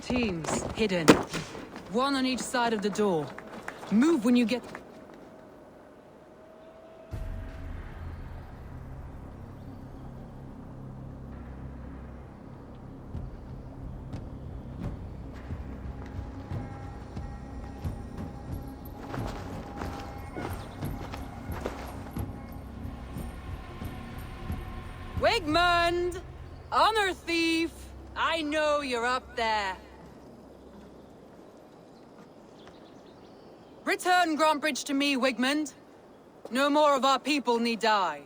teams, hidden. One on each side of the door. Move when you get... Wigmund! Honor thief! I know you're up there. Return Grantbridge to me, Wigmund. No more of our people need die.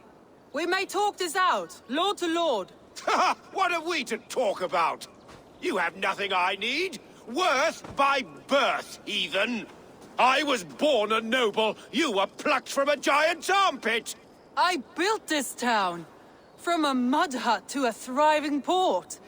We may talk this out, lord to lord. Ha! What have we to talk about? You have nothing I need. Worth by birth, heathen. I was born a noble. You were plucked from a giant's armpit. I built this town. From a mud hut to a thriving port.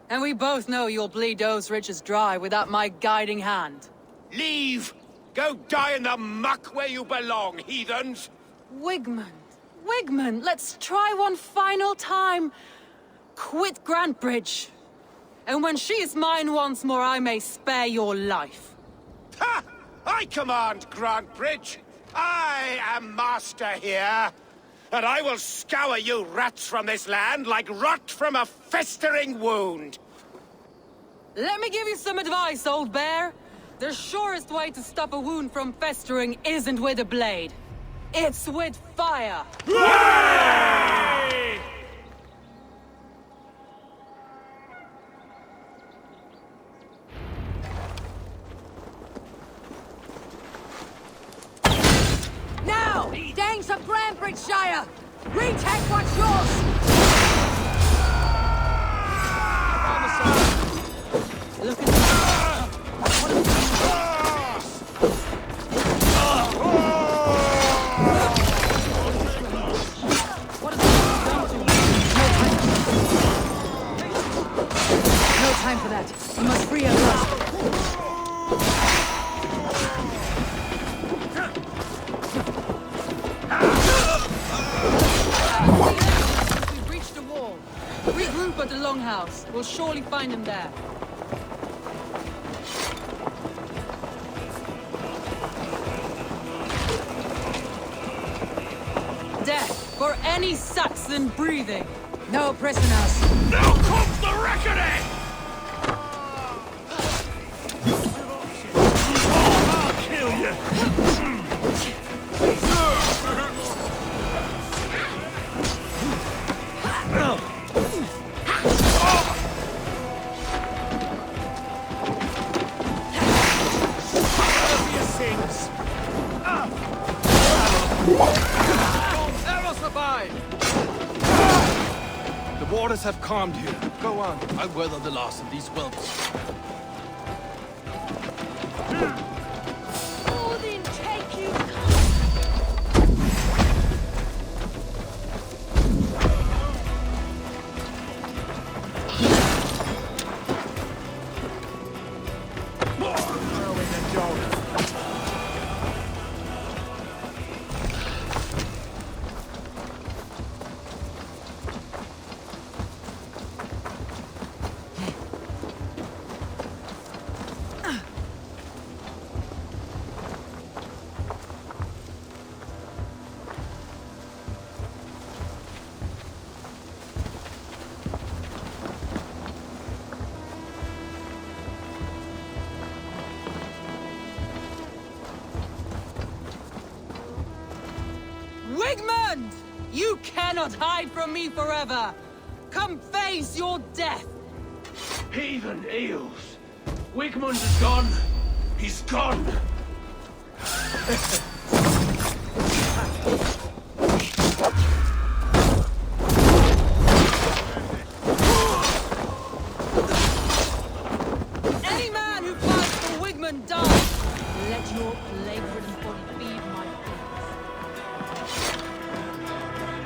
And we both know you'll bleed those riches dry without my guiding hand. Leave! Go die in the muck where you belong, heathens! Wigmund, let's try one final time. Quit Grantbridge. And when she is mine once more, I may spare your life. Ha! I command Grantbridge. I am master here. And I will scour you rats from this land like rot from a festering wound. Let me give you some advice, old bear. The surest way to stop a wound from festering isn't with a blade. It's with fire. Hooray! Now! Danes of Grantbridgeshire! Retake what's yours! Look at this. What has this done to you? No time for that. We must free our first. We've reached the wall. Regroup at the Longhouse. We'll surely find him there. Death for any Saxon breathing. No prisoners. Now comes the reckoning! I'll kill you! The waters have calmed here. Go on. I'll weather the last of these whelps. Odin, take you! Wigmund! You cannot hide from me forever! Come face your death! Heathen eels! Wigmund is gone! He's gone! Any man who fights for Wigmund dies! Let your plague-ridden body feed my things.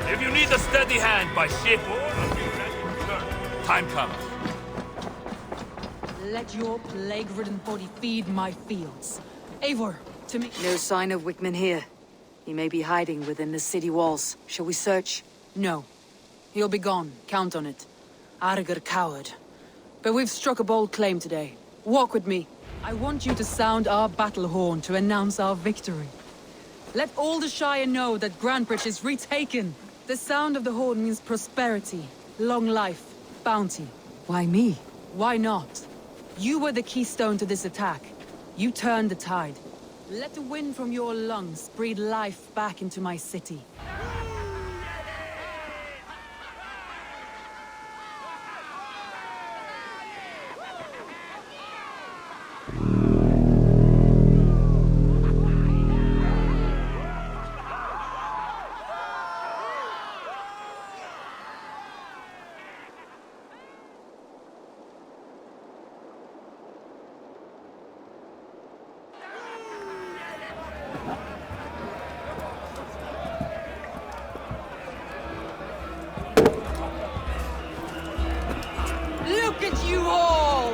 If you need a steady hand by ship or I'll be ready to return. Time comes. Let your plague-ridden body feed my fields. Eivor, to me. No sign of Wickman here. He may be hiding within the city walls. Shall we search? No. He'll be gone. Count on it. Arger coward. But we've struck a bold claim today. Walk with me. I want you to sound our battle horn to announce our victory. Let all the Shire know that Grantbridge is retaken. The sound of the horn means prosperity, long life, bounty. Why me? Why not? You were the keystone to this attack. You turned the tide. Let the wind from your lungs breathe life back into my city. Look at you all!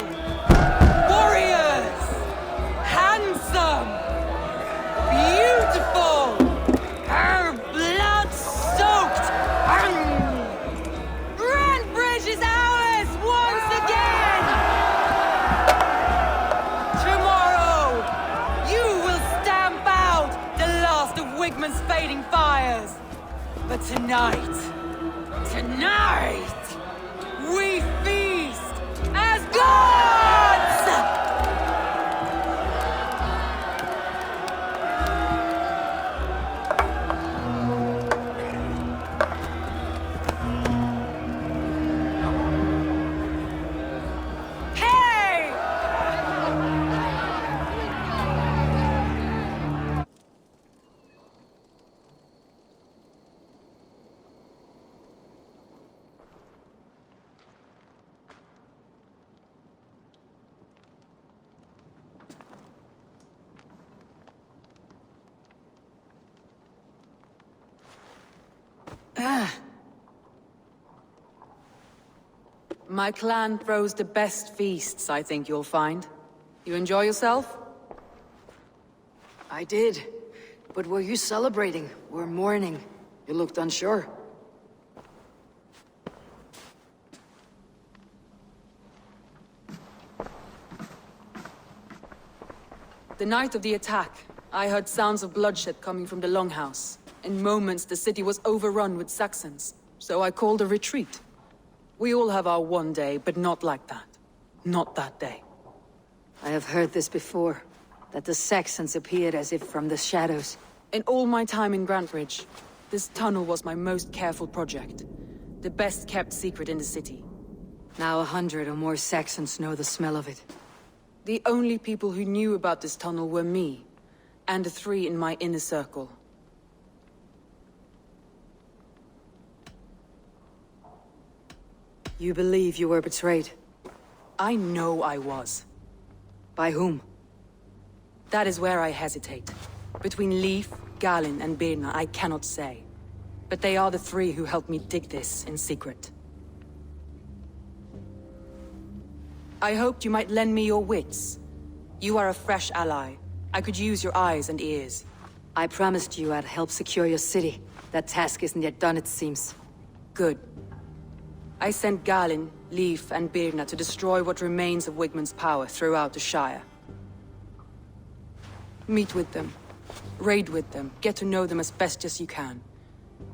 Warriors! Handsome! Beautiful! Blood-soaked! Grantbridge is ours once again! Tomorrow, you will stamp out the last of Wigman's fading fires. But tonight, we feast as gods! Hey! My clan throws the best feasts, I think you'll find. You enjoy yourself? I did. But were you celebrating or mourning? You looked unsure. The night of the attack, I heard sounds of bloodshed coming from the Longhouse. In moments, the city was overrun with Saxons, so I called a retreat. We all have our one day, but not like that. Not that day. I have heard this before, that the Saxons appeared as if from the shadows. In all my time in Grantbridge, this tunnel was my most careful project. The best kept secret in the city. Now 100 or more Saxons know the smell of it. The only people who knew about this tunnel were me, and the 3 in my inner circle. You believe you were betrayed? I know I was. By whom? That is where I hesitate. Between Leif, Galin, and Birna, I cannot say. But they are the 3 who helped me dig this in secret. I hoped you might lend me your wits. You are a fresh ally. I could use your eyes and ears. I promised you I'd help secure your city. That task isn't yet done, it seems. Good. I sent Galin, Leif, and Birna to destroy what remains of Wigman's power throughout the Shire. Meet with them. Raid with them. Get to know them as best as you can.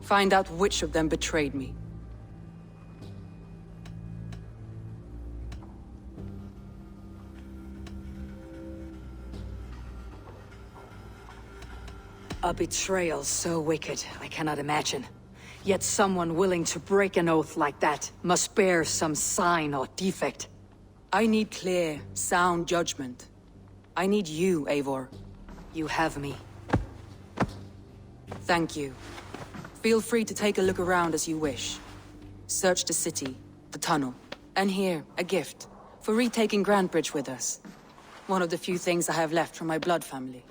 Find out which of them betrayed me. A betrayal so wicked, I cannot imagine. Yet someone willing to break an oath like that must bear some sign or defect. I need clear, sound judgment. I need you, Eivor. You have me. Thank you. Feel free to take a look around as you wish. Search the city, the tunnel, and here, a gift, for retaking Grantbridge with us. One of the few things I have left from my blood family.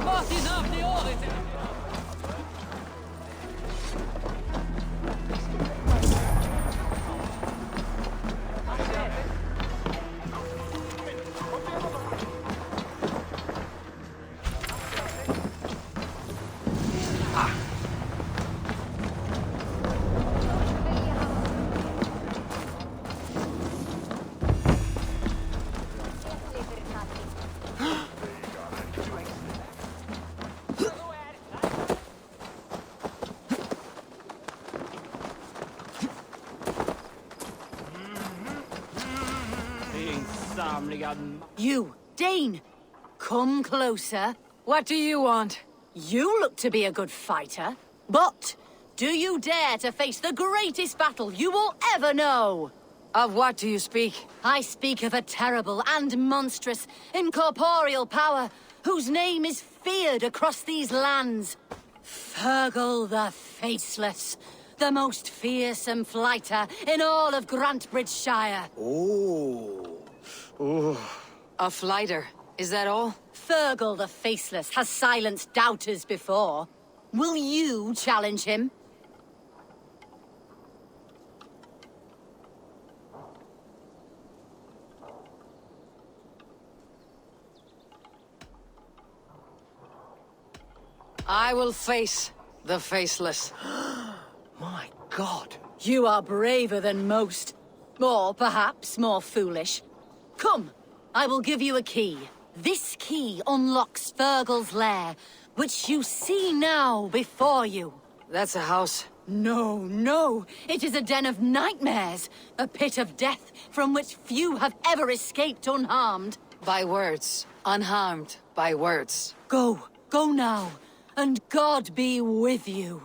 Martin, av det året! You, Dane! Come closer. What do you want? You look to be a good fighter, but do you dare to face the greatest battle you will ever know? Of what do you speak? I speak of a terrible and monstrous, incorporeal power whose name is feared across these lands. Fergal the Faceless, the most fearsome fighter in all of Grantbridgeshire. A flighter. Is that all? Fergal the Faceless has silenced doubters before. Will you challenge him? I will face the Faceless. My God. You are braver than most. Or perhaps more foolish. Come, I will give you a key. This key unlocks Fergal's lair, which you see now before you. That's a house. No, no. It is a den of nightmares. A pit of death from which few have ever escaped unharmed. By words. Unharmed by words. Go. Go now. And God be with you.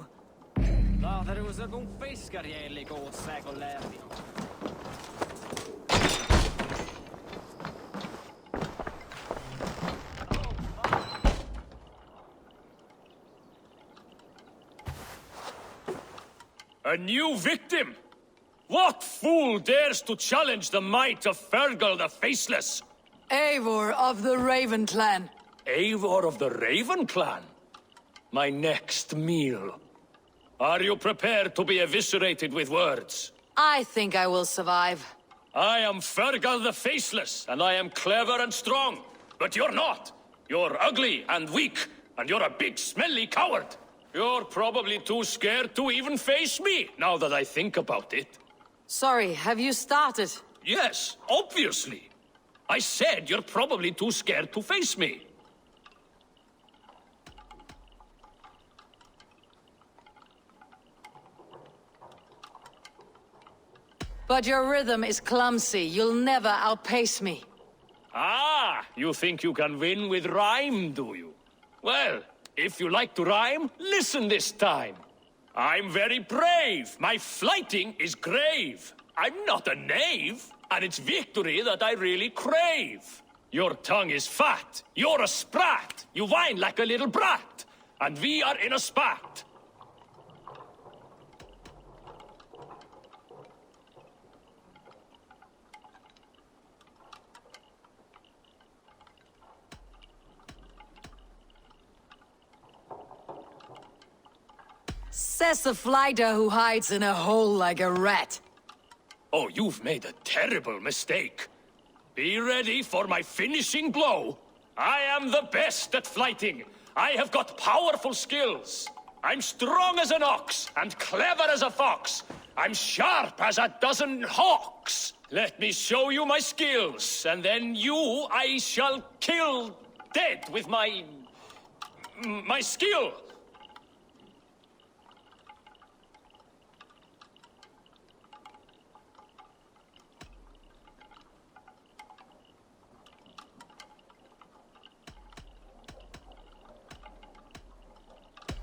A new victim? What fool dares to challenge the might of Fergal the Faceless? Eivor of the Raven Clan. Eivor of the Raven Clan? My next meal. Are you prepared to be eviscerated with words? I think I will survive. I am Fergal the Faceless, and I am clever and strong. But you're not. You're ugly and weak, and you're a big smelly coward. You're probably too scared to even face me, now that I think about it. Sorry, have you started? Yes, obviously. I said you're probably too scared to face me. But your rhythm is clumsy. You'll never outpace me. Ah, you think you can win with rhyme, do you? Well, if you like to rhyme, listen this time. I'm very brave. My flighting is grave. I'm not a knave, and it's victory that I really crave. Your tongue is fat. You're a sprat. You whine like a little brat. And we are in a spat. Says the flighter who hides in a hole like a rat. Oh, you've made a terrible mistake. Be ready for my finishing blow. I am the best at flighting. I have got powerful skills. I'm strong as an ox and clever as a fox. I'm sharp as a dozen hawks. Let me show you my skills, and then you I shall kill dead with my skill.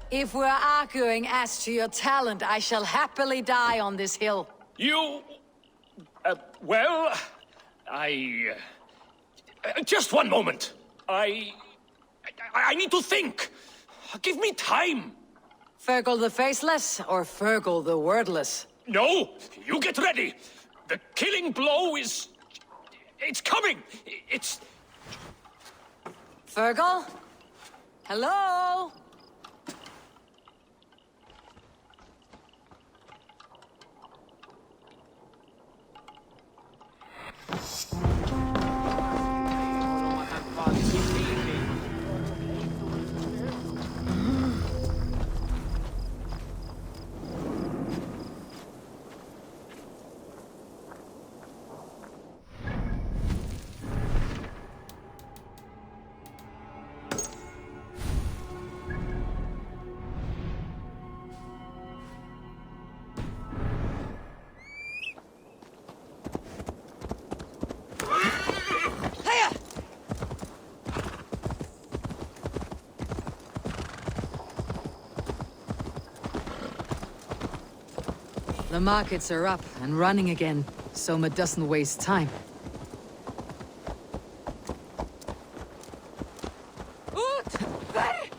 If we're arguing as to your talent, I shall happily die on this hill. You... well... just one moment. I need to think. Give me time. Fergal the Faceless or Fergal the Wordless? No, you get ready. The killing blow is... it's coming. It's... Fergal? Hello? The markets are up and running again. Soma doesn't waste time. Oh, great!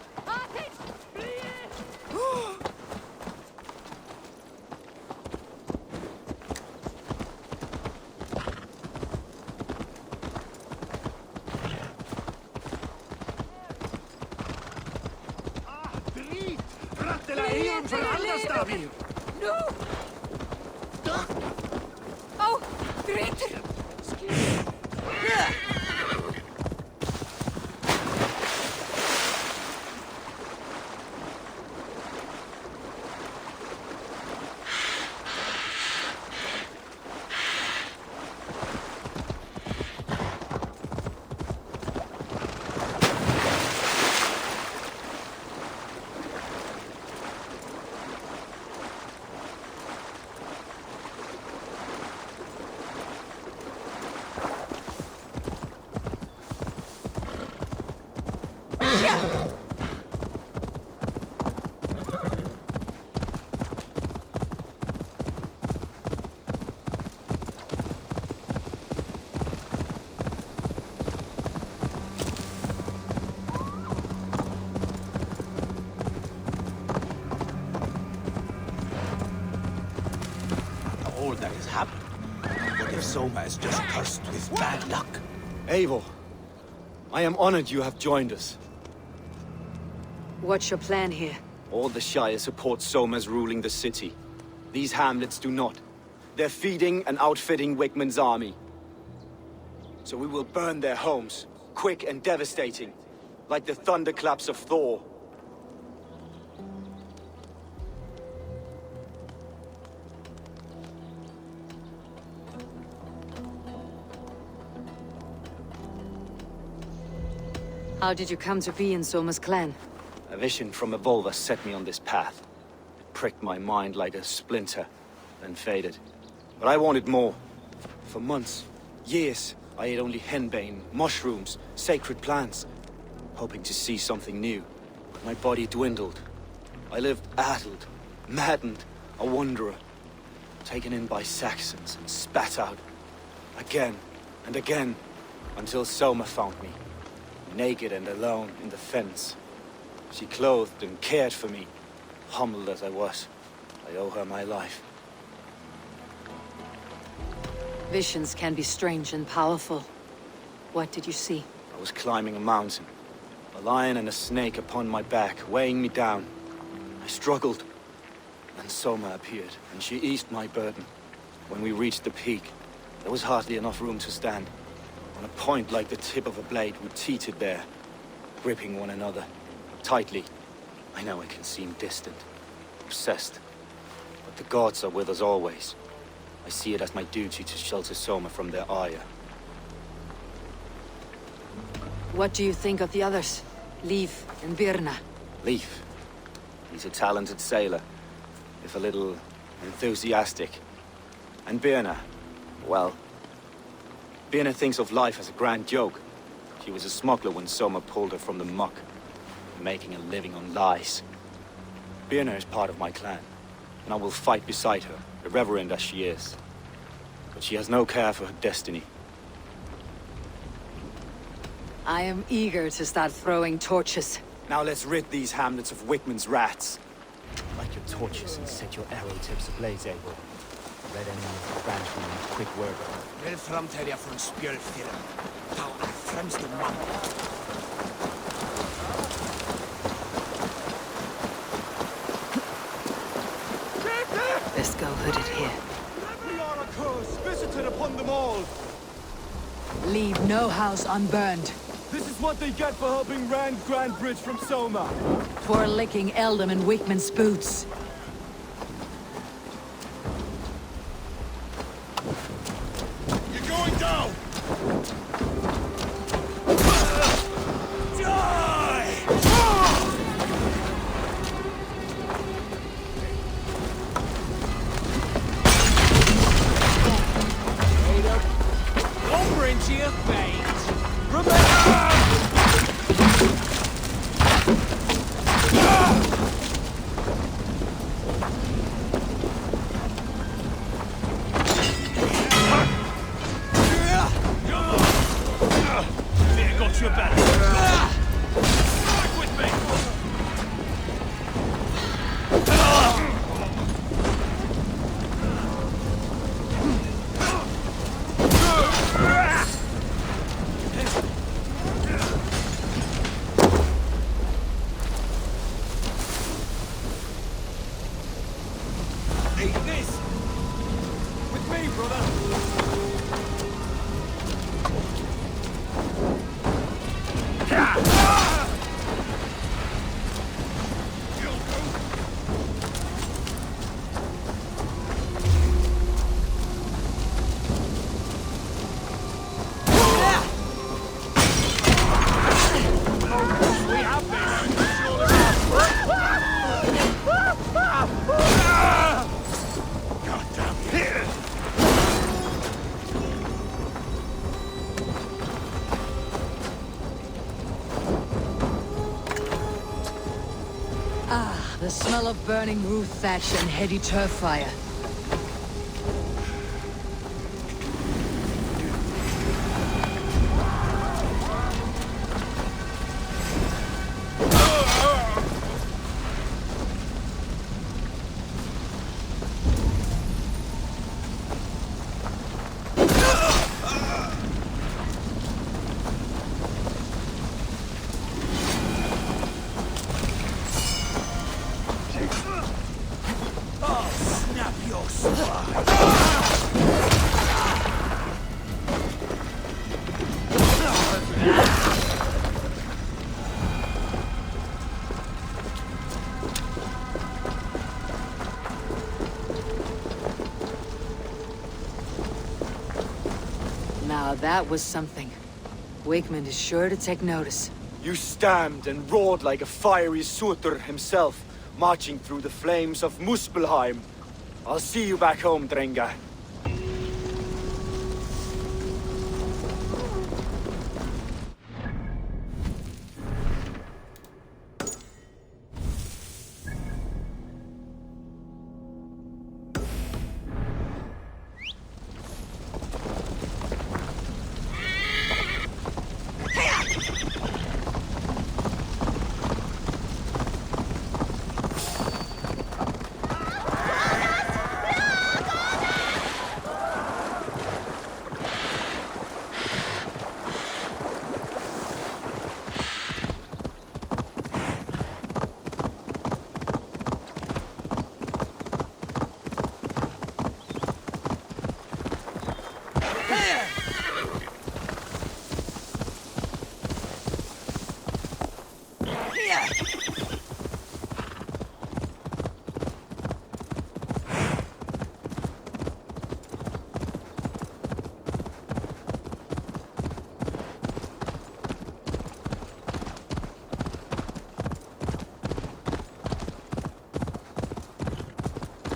All that has happened. What if Soma is just cursed with bad luck? Eivor, I am honored you have joined us. What's your plan here? All the Shire support Soma's ruling the city. These hamlets do not. They're feeding and outfitting Wickman's army. So we will burn their homes, quick and devastating, like the thunderclaps of Thor. How did you come to be in Soma's clan? A vision from a Volva set me on this path. It pricked my mind like a splinter, then faded. But I wanted more. For months, years, I ate only henbane, mushrooms, sacred plants, hoping to see something new. But my body dwindled. I lived addled, maddened, a wanderer, taken in by Saxons and spat out. Again and again, until Soma found me. Naked and alone in the fence. She clothed and cared for me. Humbled as I was, I owe her my life. Visions can be strange and powerful. What did you see? I was climbing a mountain. A lion and a snake upon my back, weighing me down. I struggled. Then Soma appeared, and she eased my burden. When we reached the peak, there was hardly enough room to stand. On a point like the tip of a blade, we teetered there, gripping one another. Tightly. I know it can seem distant, obsessed. But the gods are with us always. I see it as my duty to shelter Soma from their ire. What do you think of the others? Leif and Birna? Leif. He's a talented sailor, if a little enthusiastic. And Birna, well... Birna thinks of life as a grand joke. She was a smuggler when Soma pulled her from the muck, making a living on lies. Birna is part of my clan, and I will fight beside her, irreverent as she is. But she has no care for her destiny. I am eager to start throwing torches. Now let's rid these hamlets of Wickman's rats. Light your torches and set your arrow tips ablaze, Eivor. Red enemies of banishment and a quick word. Vil framtälja från spjölfyren. Ta är främst en man. Best go hooded here. We are a curse visited upon them all. Leave no house unburned. This is what they get for helping Rand Grand Bridge from Soma. For licking Eldam and Wickman's boots. You're going down! Over into your face. The smell of burning roof thatch and heady turf fire. Snap your spine! Now that was something. Wakeman is sure to take notice. You stamped and roared like a fiery Surtur himself, marching through the flames of Muspelheim. I'll see you back home, Drenga.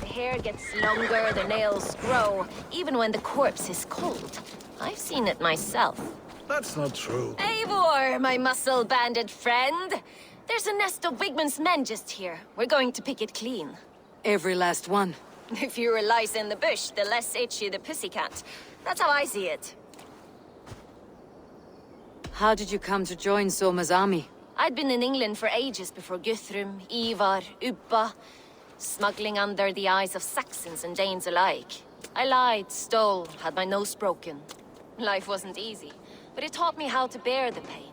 Hair gets longer, the nails grow, even when the corpse is cold. I've seen it myself. That's not true. Eivor, my muscle-banded friend! There's a nest of Wigman's men just here. We're going to pick it clean. Every last one. The fewer lice in the bush, the less itchy the pussycat. That's how I see it. How did you come to join Soma's army? I'd been in England for ages before Guthrum, Ivar, Ubba, smuggling under the eyes of Saxons and Danes alike. I lied, stole, had my nose broken. Life wasn't easy, but it taught me how to bear the pain.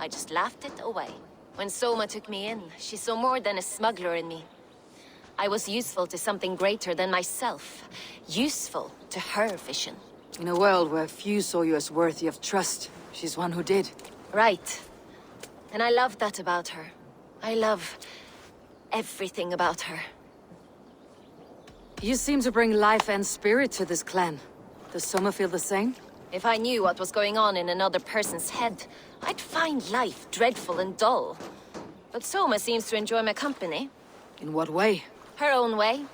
I just laughed it away. When Soma took me in, she saw more than a smuggler in me. I was useful to something greater than myself. Useful to her vision. In a world where few saw you as worthy of trust, she's one who did. Right. And I love that about her. I love everything about her. You seem to bring life and spirit to this clan. Does Soma feel the same? If I knew what was going on in another person's head, I'd find life dreadful and dull. But Soma seems to enjoy my company. In what way? Her own way.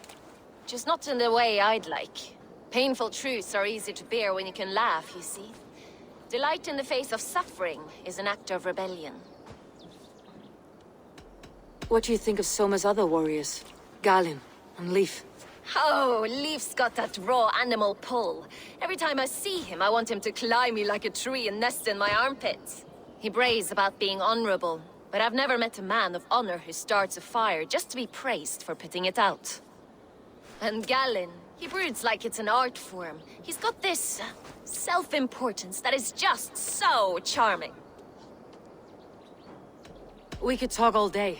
Just not in the way I'd like. Painful truths are easy to bear when you can laugh, you see. Delight in the face of suffering is an act of rebellion. What do you think of Soma's other warriors? Galin and Leif? Oh, Leif's got that raw animal pull. Every time I see him, I want him to climb me like a tree and nest in my armpits. He brays about being honorable, but I've never met a man of honor who starts a fire just to be praised for putting it out. And Galin, he broods like it's an art form. He's got this self-importance that is just so charming. We could talk all day,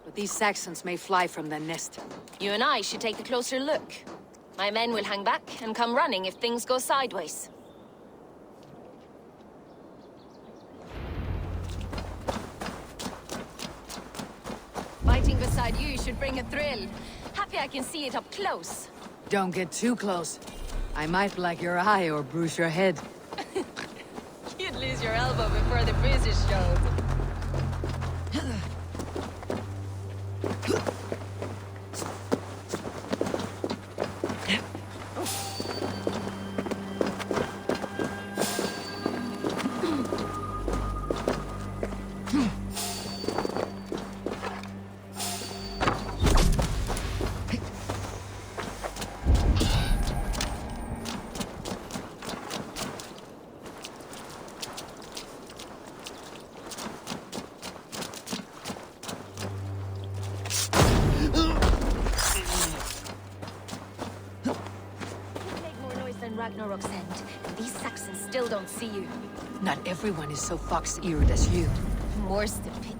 but these Saxons may fly from their nest. You and I should take a closer look. My men will hang back and come running if things go sideways. Fighting beside you should bring a thrill. Happy I can see it up close. Don't get too close. I might black your eye or bruise your head. You'd lose your elbow before the bruises showed. Ragnarok's end, and these Saxons still don't see you. Not everyone is so fox-eared as you. More's the pity.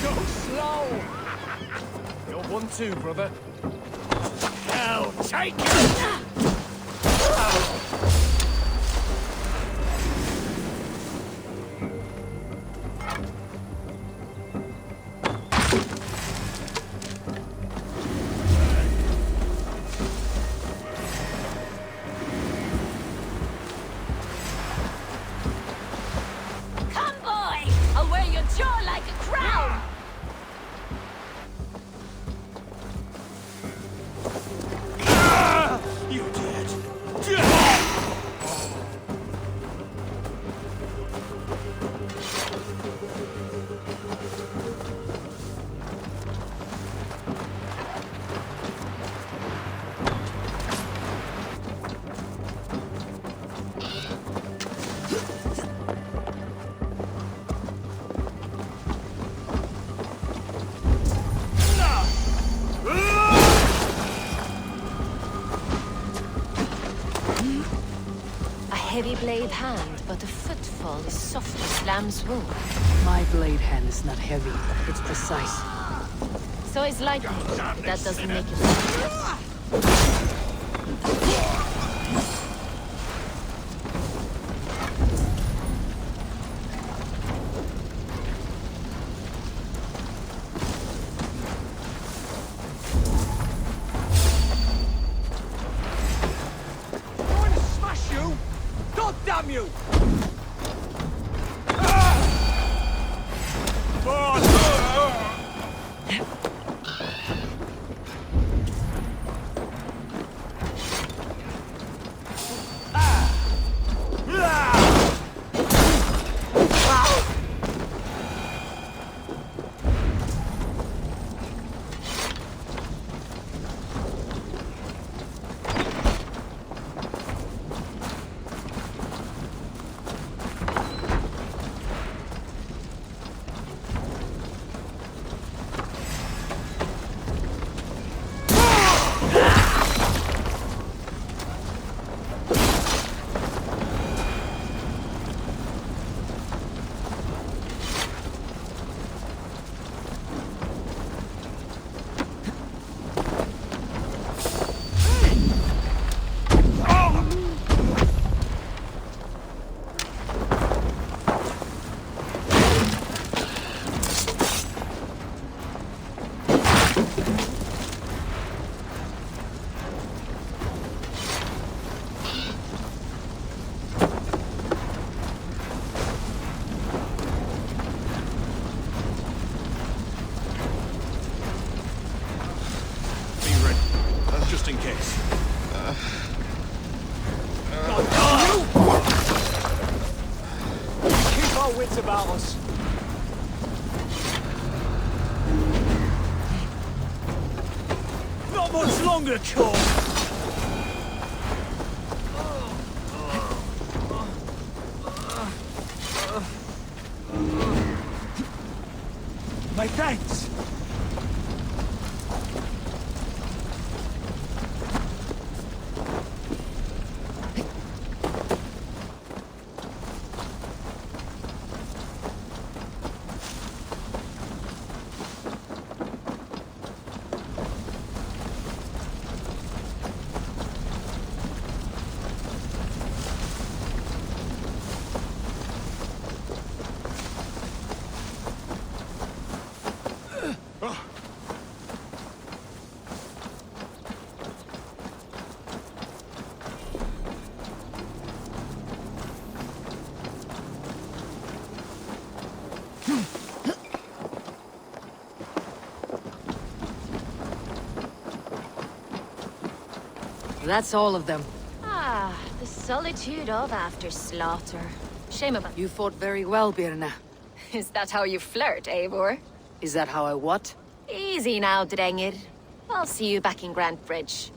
So slow! You're 1-2, brother. Hell, take it! Come, boy! I'll wear your jaw like a crown! You did. A heavy blade hand, but a footfall is soft as lamb's wool. My blade hand is not heavy. It's precise. So is lightning, but that doesn't make it. I'm going to smash you! God damn you! Just in case. Keep our wits about us. Not much longer, Cole. My thanks. That's all of them. Ah, the solitude of after slaughter. Shame about You fought very well, Birna. Is that how you flirt, Eivor? Is that how I what? Easy now, Drengir. I'll see you back in Grant Bridge.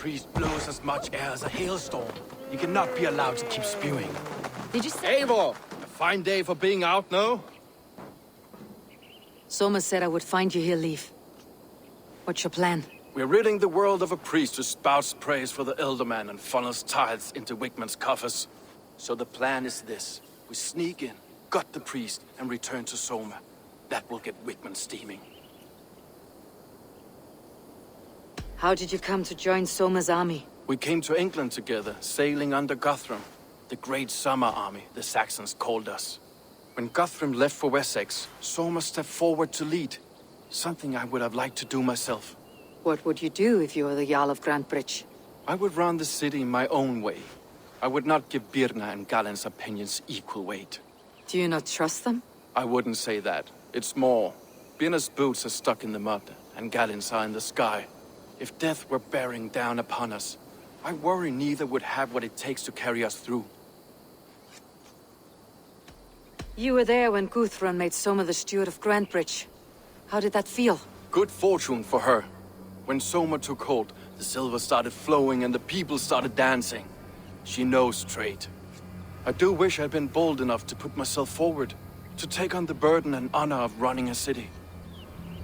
priest blows as much air as a hailstorm. You cannot be allowed to keep spewing. Did you say? Eivor! A fine day for being out, no? Soma said I would find you here, Leaf. What's your plan? We're ridding the world of a priest who spouts praise for the Elderman and funnels tithes into Wickman's coffers. So the plan is this. We sneak in, gut the priest, and return to Soma. That will get Wickman steaming. How did you come to join Soma's army? We came to England together, sailing under Guthrum. The Great Summer Army, the Saxons called us. When Guthrum left for Wessex, Soma stepped forward to lead. Something I would have liked to do myself. What would you do if you were the Jarl of Grantebridge? I would run the city my own way. I would not give Birna and Galen's opinions equal weight. Do you not trust them? I wouldn't say that. It's more. Birna's boots are stuck in the mud, and Galen's are in the sky. If death were bearing down upon us, I worry neither would have what it takes to carry us through. You were there when Guthrun made Soma the steward of Grantebridge. How did that feel? Good fortune for her. When Soma took hold, the silver started flowing and the people started dancing. She knows trade. I do wish I'd been bold enough to put myself forward, to take on the burden and honor of running a city.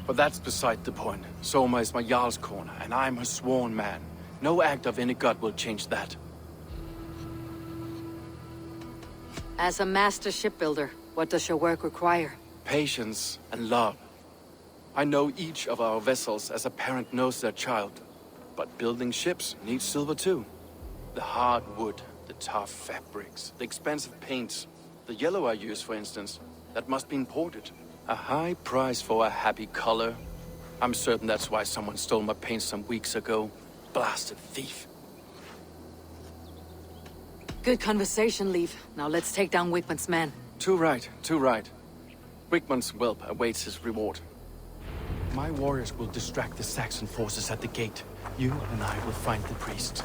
But that's beside the point. Soma is my Jarl's corner, and I'm her sworn man. No act of any god will change that. As a master shipbuilder, what does your work require? Patience and love. I know each of our vessels as a parent knows their child. But building ships needs silver too. The hard wood, the tough fabrics, the expensive paints. The yellow I use, for instance, that must be imported. A high price for a happy color. I'm certain that's why someone stole my paint some weeks ago. Blasted thief. Good conversation, Leaf. Now let's take down Wickman's men. Too right, too right. Wickman's whelp awaits his reward. My warriors will distract the Saxon forces at the gate. You and I will find the priest.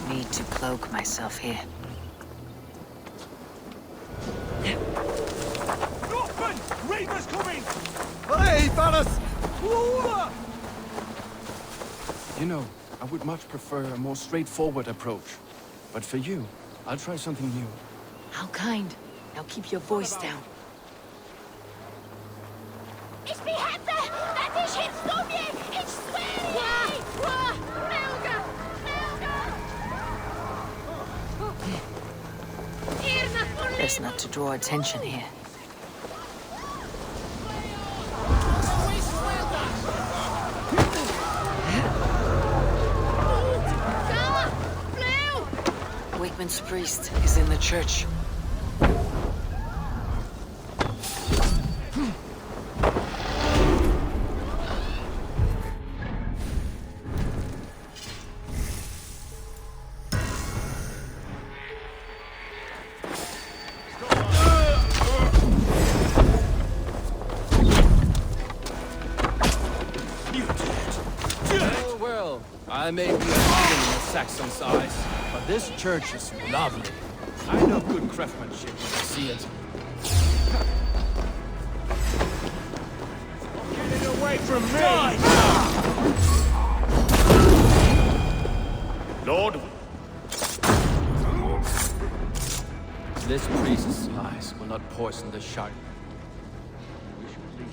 Need to cloak myself here. Open! Reaper's coming! Hey, fellas! You know, I would much prefer a more straightforward approach. But for you, I'll try something new. How kind. Now keep your voice down. Ich behätte! Das ist jetzt so mir! Ich schwöre! Melga! Melga! Best not to draw attention here. Wickman's priest is in the church. Oh, well, I may be a heathen in the Saxon's eyes, but this church is lovely. I know good craftsmanship when I see it. Get it away from me! Lord, This priest's lies will not poison the shark. We should leave.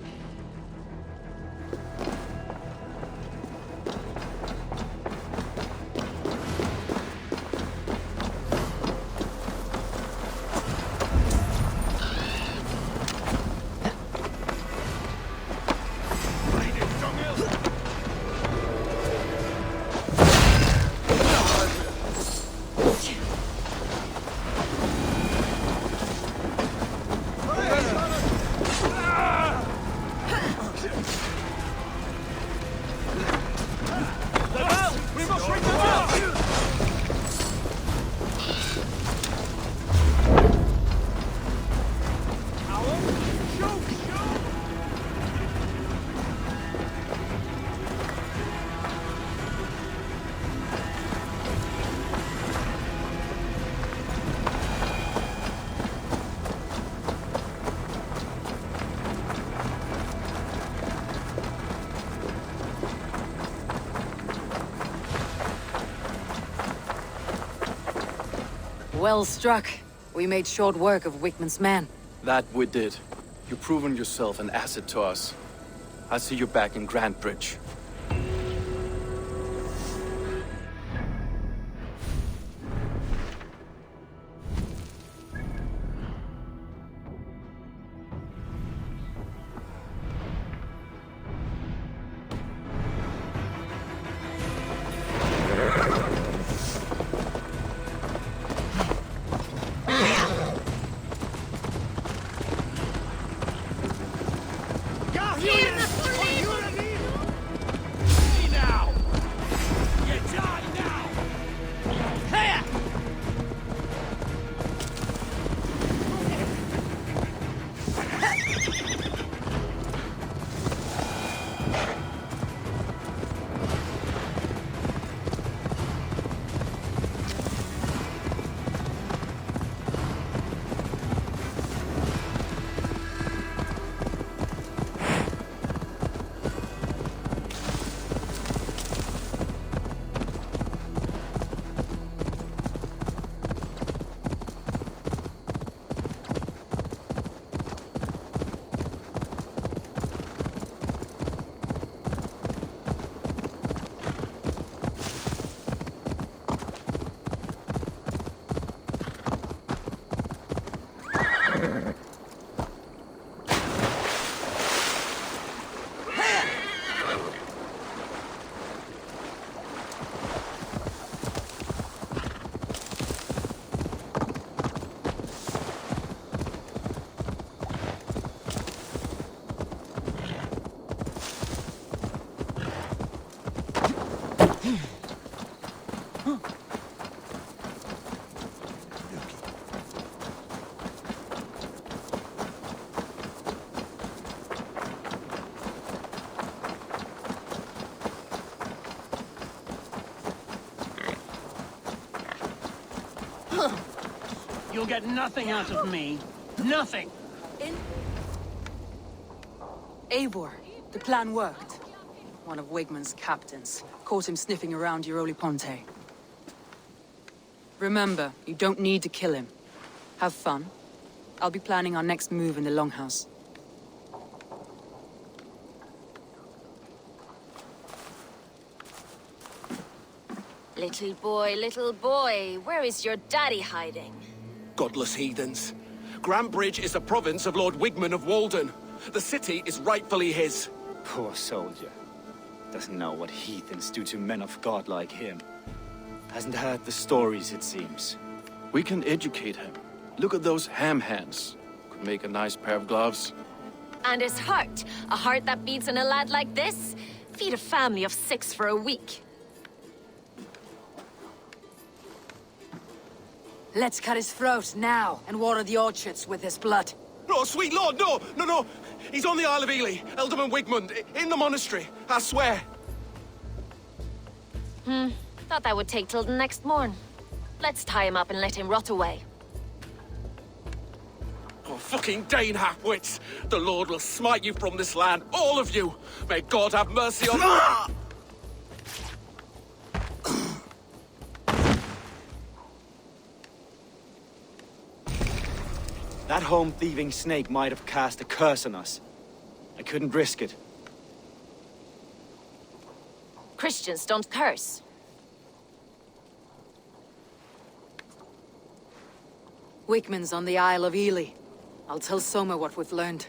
Well struck. We made short work of Wickman's men. That we did. You've proven yourself an asset to us. I'll see you back in Grand Bridge. You'll get nothing out of me. Nothing! Eivor, the plan worked. One of Wigman's captains caught him sniffing around Euroli Ponte. Remember, you don't need to kill him. Have fun. I'll be planning our next move in the Longhouse. Little boy, where is your daddy hiding? Godless heathens. Grand Bridge is a province of Lord Wigman of Walden. The city is rightfully his. Poor soldier. Doesn't know what heathens do to men of God like him. Hasn't heard the stories, it seems. We can educate him. Look at those ham hands. Could make a nice pair of gloves. And his heart. A heart that beats in a lad like this? Feed a family of 6 for a week. Let's cut his throat now and water the orchards with his blood. No, sweet lord, no, no, no. He's on the Isle of Ely, Ealdorman Wigmund, in the monastery, I swear. Thought that would take till the next morn. Let's tie him up and let him rot away. Oh, fucking Dane half-wits. The Lord will smite you from this land, all of you. May God have mercy on... That home-thieving snake might have cast a curse on us. I couldn't risk it. Christians don't curse. Wigman's on the Isle of Ely. I'll tell Soma what we've learned.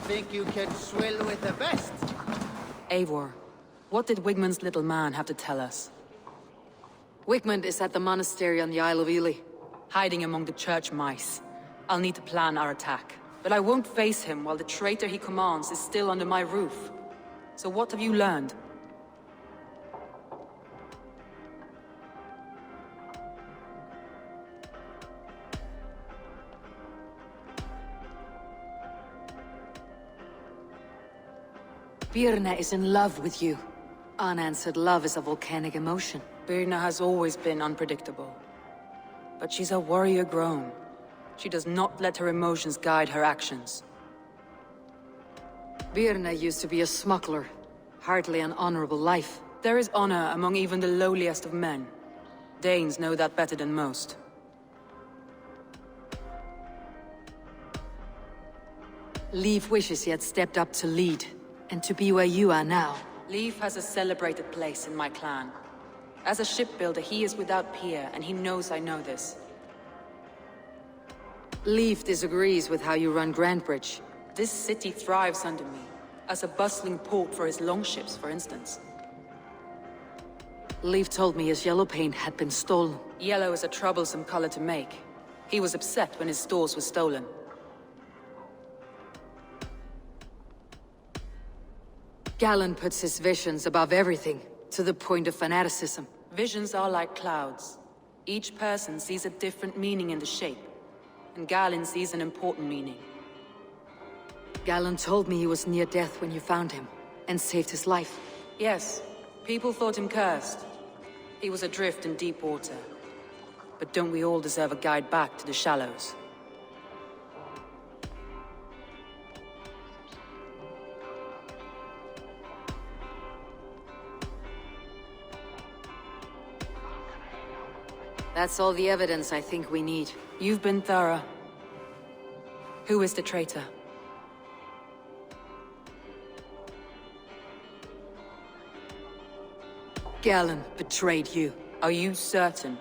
Think you can swill with the best? Eivor, what did Wigman's little man have to tell us? Wigmund is at the monastery on the Isle of Ely, hiding among the church mice. I'll need to plan our attack. But I won't face him while the traitor he commands is still under my roof. So what have you learned? Birna is in love with you. Unanswered love is a volcanic emotion. Birna has always been unpredictable. But she's a warrior grown. She does not let her emotions guide her actions. Birna used to be a smuggler. Hardly an honorable life. There is honor among even the lowliest of men. Danes know that better than most. Leif wishes he had stepped up to lead, and to be where you are now. Leif has a celebrated place in my clan. As a shipbuilder, he is without peer, and he knows I know this. Leif disagrees with how you run Grandbridge. This city thrives under me, as a bustling port for his longships, for instance. Leif told me his yellow paint had been stolen. Yellow is a troublesome color to make. He was upset when his stores were stolen. Galen puts his visions above everything, to the point of fanaticism. Visions are like clouds. Each person sees a different meaning in the shape, and Galen sees an important meaning. Galen told me he was near death when you found him, and saved his life. Yes, people thought him cursed. He was adrift in deep water. But don't we all deserve a guide back to the shallows? That's all the evidence I think we need. You've been thorough. Who is the traitor? Galen betrayed you. Are you certain?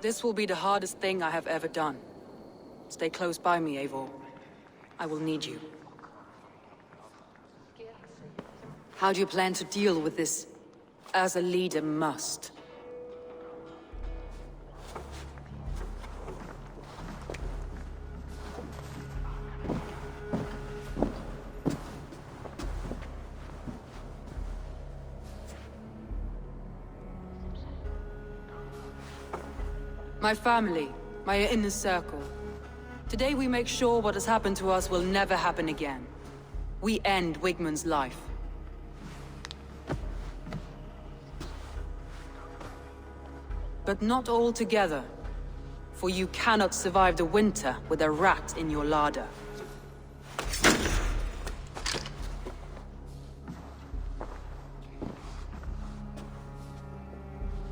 This will be the hardest thing I have ever done. Stay close by me, Eivor. I will need you. How do you plan to deal with this? As a leader must. My family, my inner circle. Today we make sure what has happened to us will never happen again. We end Wigmund's life. But not all together. For you cannot survive the winter with a rat in your larder.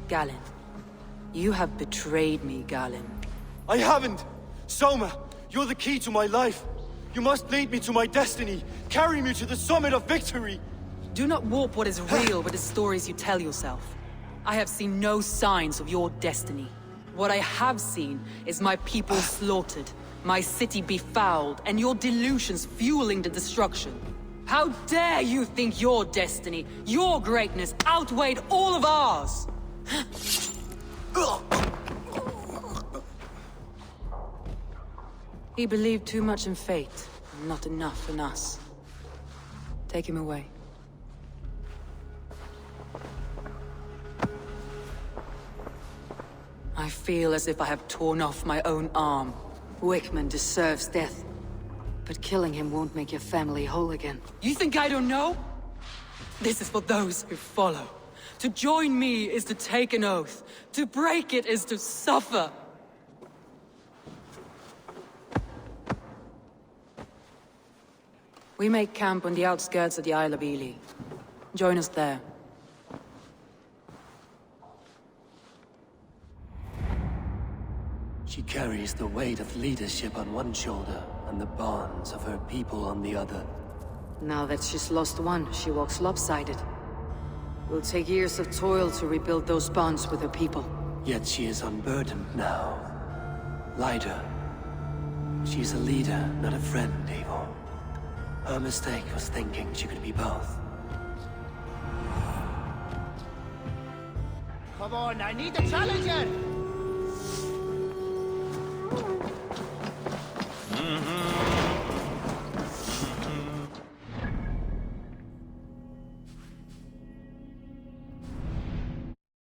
Galen. You have betrayed me, Galen. I haven't! Soma, you're the key to my life. You must lead me to my destiny. Carry me to the summit of victory. Do not warp what is real with the stories you tell yourself. I have seen no signs of your destiny. What I have seen is my people slaughtered, my city befouled, and your delusions fueling the destruction. How dare you think your destiny, your greatness, outweighed all of ours? He believed too much in fate, and not enough in us. Take him away. I feel as if I have torn off my own arm. Wigmund deserves death, but killing him won't make your family whole again. You think I don't know? This is for those who follow. To join me is to take an oath. To break it is to suffer. We make camp on the outskirts of the Isle of Ely. Join us there. She carries the weight of leadership on one shoulder and the bonds of her people on the other. Now that she's lost one, she walks lopsided. It will take years of toil to rebuild those bonds with her people. Yet she is unburdened now. Lighter. She's a leader, not a friend, Eivor. Her mistake was thinking she could be both. Come on, I need a challenger!